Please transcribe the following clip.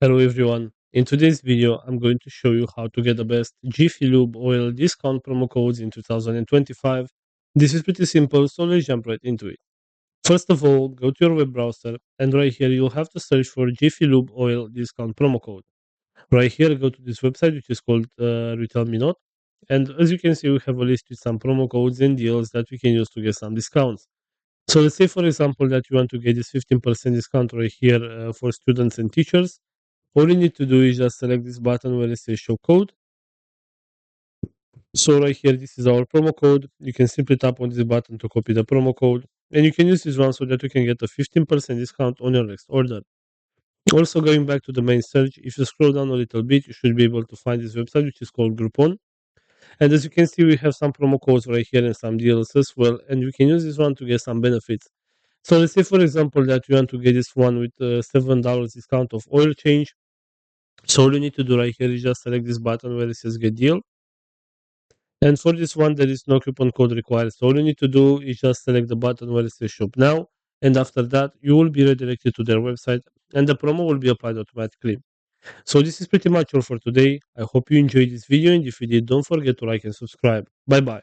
Hello everyone. In today's video, I'm going to show you how to get the best Jiffy Lube oil discount promo codes in 2025. This is pretty simple, so let's jump right into it. First of all, go to your web browser and right here you'll have to search for Jiffy Lube oil discount promo code. Right here, go to this website which is called Retail Me Not. And as you can see, we have a list with some promo codes and deals that we can use to get some discounts. So let's say, for example, that you want to get this 15% discount right here for students and teachers. All you need to do is just select this button where it says show code. So right here, this is our promo code. You can simply tap on this button to copy the promo code. And you can use this one so that you can get a 15% discount on your next order. Also, going back to the main search, if you scroll down a little bit, you should be able to find this website, which is called Groupon. And as you can see, we have some promo codes right here and some deals as well. And we can use this one to get some benefits. So let's say, for example, that you want to get this one with $7 discount of oil change. So all you need to do right here is just select this button where it says get deal. And for this one, there is no coupon code required. So all you need to do is just select the button where it says shop now. And after that, you will be redirected to their website and the promo will be applied automatically. So this is pretty much all for today. I hope you enjoyed this video. And if you did, don't forget to like and subscribe. Bye bye.